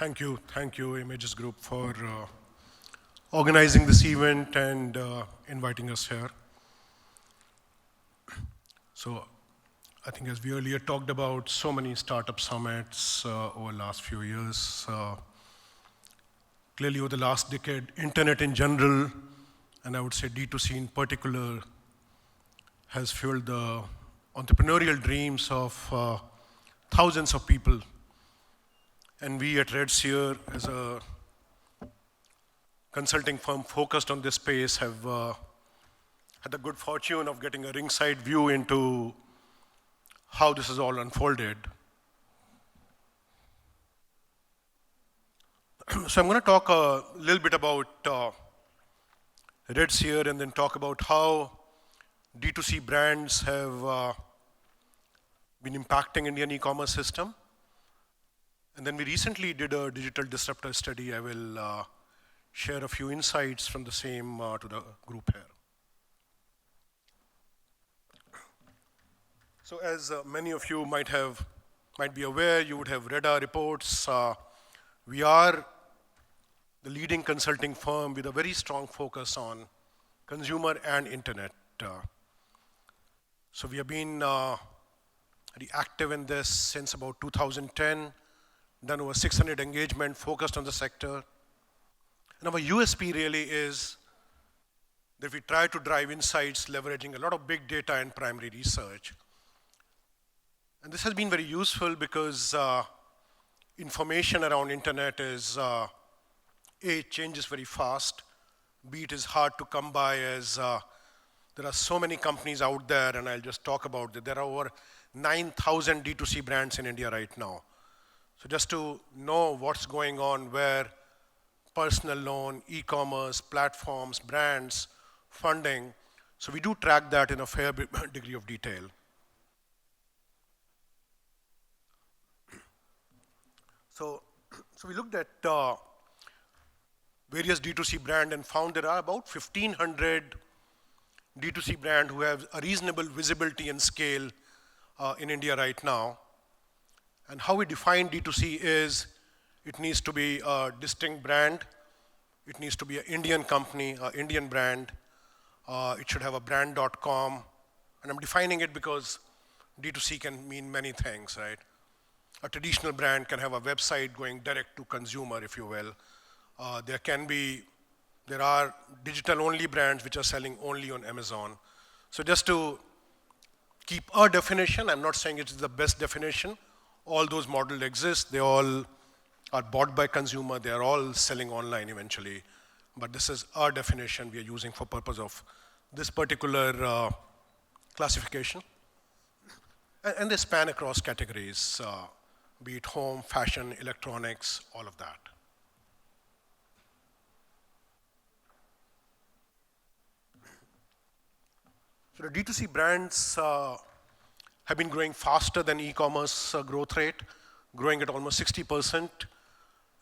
Thank you, Images Group, for organizing this event and inviting us here. So, I think as we earlier talked about, so many startup summits over the last few years. Clearly, over the last decade, internet in general, and I would say D2C in particular, has fueled the entrepreneurial dreams of thousands of people. And we at Redseer, as a consulting firm focused on this space, have had the good fortune of getting a ringside view into how this has all unfolded. So I'm going to talk a little bit about Redseer and then talk about how D2C brands have been impacting Indian e-commerce system. And then we recently did a digital disruptor study. I will share a few insights from the same to the group here. So as many of you might be aware, you would have read our reports. We are the leading consulting firm with a very strong focus on consumer and internet. So we have been very active in this since about 2010, done over 600 engagement focused on the sector. And our USP really is that we try to drive insights leveraging a lot of big data and primary research. And this has been very useful because information around internet is, it changes very fast. B, it is hard to come by as there are so many companies out there, and I'll just talk about that. There are over 9,000 D2C brands in India right now. So just to know what's going on, where personal loan, e-commerce, platforms, brands, funding. So we do track that in a fair degree of detail. So we looked at various D2C brands and found there are about 1,500 D2C brands who have a reasonable visibility and scale in India right now. And how we define D2C is it needs to be a distinct brand. It needs to be an Indian company, an Indian brand. It should have a brand.com. And I'm defining it because D2C can mean many things, right? A traditional brand can have a website going direct to consumer, if you will. There are digital-only brands which are selling only on Amazon. So just to keep a definition, I'm not saying it's the best definition. All those models exist. They all are bought by consumer. They are all selling online eventually. But this is our definition we are using for purpose of this particular classification. And they span across categories, be it home, fashion, electronics, all of that. So the D2C brands have been growing faster than e-commerce growth rate, growing at almost 60%.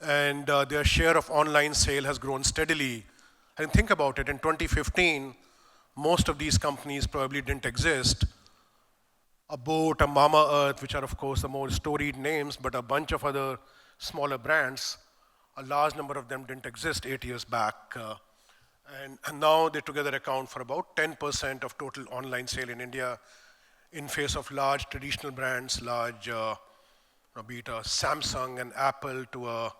And their share of online sale has grown steadily. And think about it, in 2015, most of these companies probably didn't exist. A Boat, a Mama-Earth, which are of course the more storied names, but a bunch of other smaller brands, a large number of them didn't exist 8 years back. And now they together account for about 10% of total online sale in India in face of large traditional brands, large, be it a Samsung and Apple to a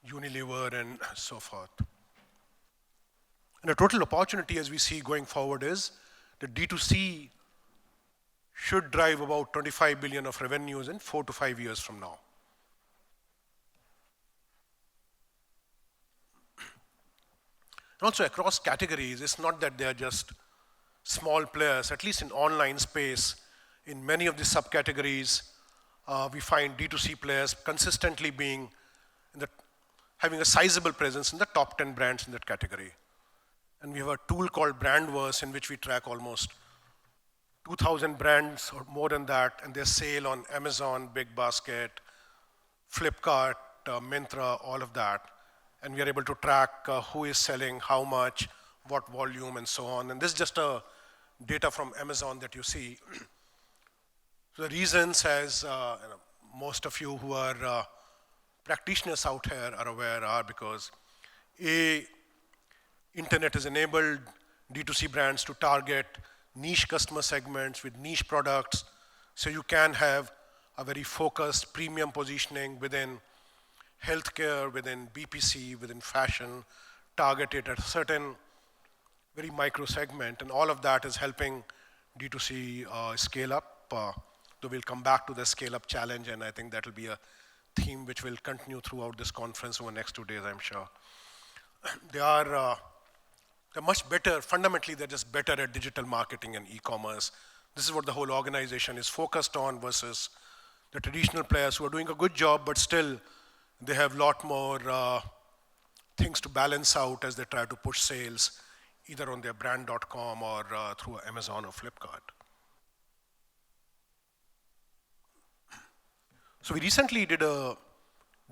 Unilever and so forth. And the total opportunity as we see going forward is the D2C should drive about 25 billion of revenues in 4 to 5 years from now. And also across categories, it's not that they are just small players, at least in online space. In many of the subcategories, we find D2C players consistently having a sizable presence in the top 10 brands in that category. And we have a tool called Brandverse in which we track almost 2,000 brands or more than that, and their sale on Amazon, Big Basket, Flipkart, Myntra, all of that. And we are able to track who is selling, how much, what volume, and so on. And this is just data from Amazon that you see. So the reasons, as most of you who are practitioners out here are aware are because A, internet has enabled D2C brands to target niche customer segments with niche products, so you can have a very focused premium positioning within healthcare, within BPC, within fashion, targeted at a certain very micro segment, and all of that is helping D2C scale up. Though we'll come back to the scale up challenge, and I think that will be a theme which will continue throughout this conference over the next 2 days, I'm sure. They are they're much better, fundamentally they're just better at digital marketing and e-commerce. This is what the whole organization is focused on versus the traditional players who are doing a good job, but still they have a lot more things to balance out as they try to push sales, either on their brand.com or through Amazon or Flipkart. So we recently did a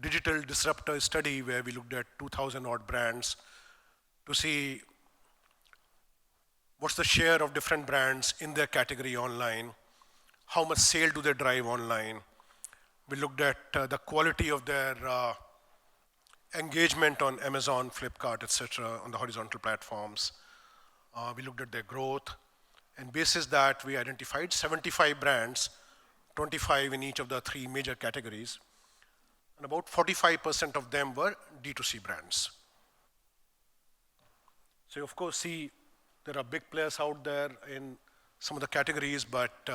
digital disruptor study where we looked at 2,000 odd brands to see what's the share of different brands in their category online, how much sale do they drive online. We looked at the quality of their engagement on Amazon, Flipkart, etc., on the horizontal platforms. We looked at their growth, and basis that we identified 75 brands, 25 in each of the 3 major categories, and about 45% of them were D2C brands. So you of course see there are big players out there in some of the categories, but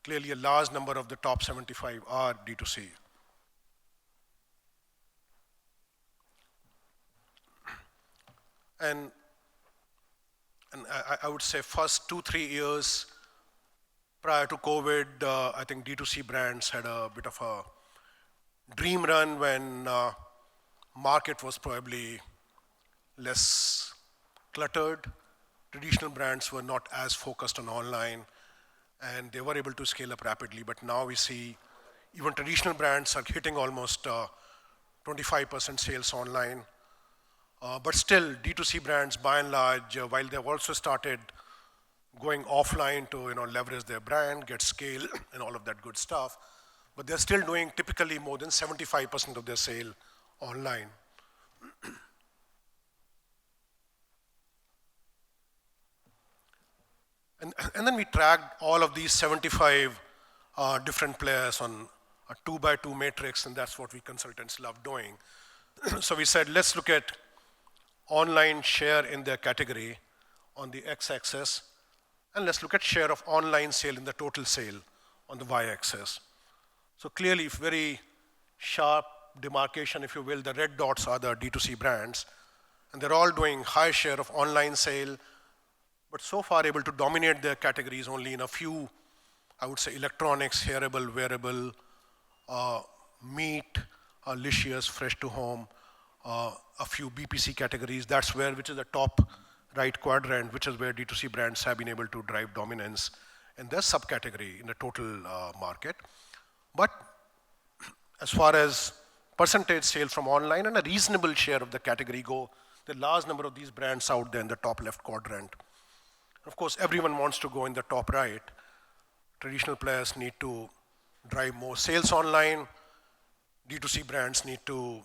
clearly a large number of the top 75 are D2C. And I would say first 2-3 years prior to COVID, I think D2C brands had a bit of a dream run when market was probably less cluttered. Traditional brands were not as focused on online, and they were able to scale up rapidly. But now we see even traditional brands are hitting almost 25% sales online. But still, D2C brands, by and large, while they've also started going offline to leverage their brand, get scale, and all of that good stuff, but they're still doing typically more than 75% of their sale online. And then we tracked all of these 75 different players on a 2x2 matrix, and that's what we consultants love doing. So we said, let's look at online share in their category on the x-axis, and let's look at share of online sale in the total sale on the y-axis. So clearly, very sharp demarcation, if you will. The red dots are the D2C brands, and they're all doing high share of online sale, but so far able to dominate their categories only in a few, I would say, electronics, hearable, wearable, meat, licious, fresh to home, a few BPC categories. That's where, which is the top right quadrant, which is where D2C brands have been able to drive dominance in their subcategory in the total market. But as far as percentage sale from online and a reasonable share of the category go, the large number of these brands out there in the top left quadrant. Of course, everyone wants to go in the top right. Traditional players need to drive more sales online. D2C brands need to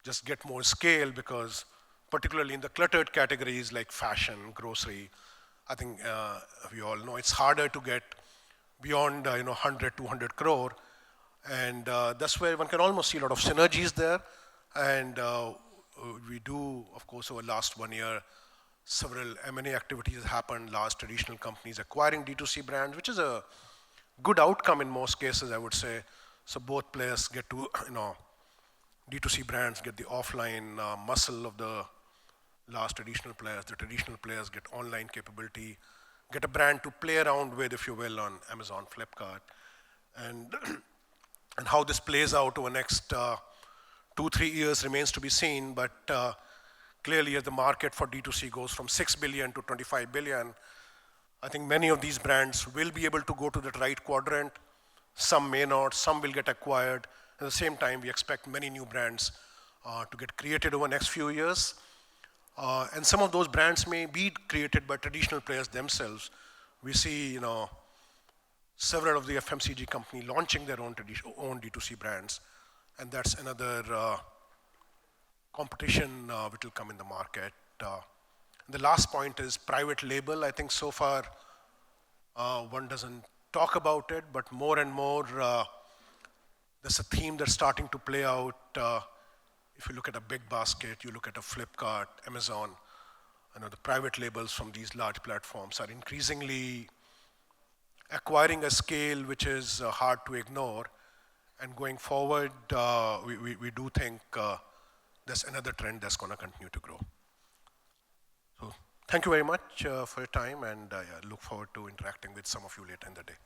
just get more scale because particularly in the cluttered categories like fashion, grocery, I think we all know it's harder to get beyond 100, 200 crore. And that's where one can almost see a lot of synergies there. And we do, of course, over the last 1 year, several M&A activities happened, large traditional companies acquiring D2C brands, which is a good outcome in most cases, I would say. So both players get to, D2C brands get the offline muscle of the large traditional players. The traditional players get online capability, get a brand to play around with, if you will, on Amazon, Flipkart. And, and how this plays out over the next 2-3 years remains to be seen, but clearly as the market for D2C goes from 6 billion to 25 billion, I think many of these brands will be able to go to that right quadrant. Some may not, some will get acquired. At the same time, we expect many new brands to get created over the next few years. And some of those brands may be created by traditional players themselves. We see, several of the FMCG companies launching their own D2C brands. and that's another competition which will come in the market. The last point is private label. I think so far one doesn't talk about it, but more and more there's a theme that's starting to play out. If you look at a big basket, you look at a Flipkart, Amazon, the private labels from these large platforms are increasingly acquiring a scale which is hard to ignore. And going forward, we do think there's another trend that's going to continue to grow. So thank you very much for your time, and I look forward to interacting with some of you later in the day.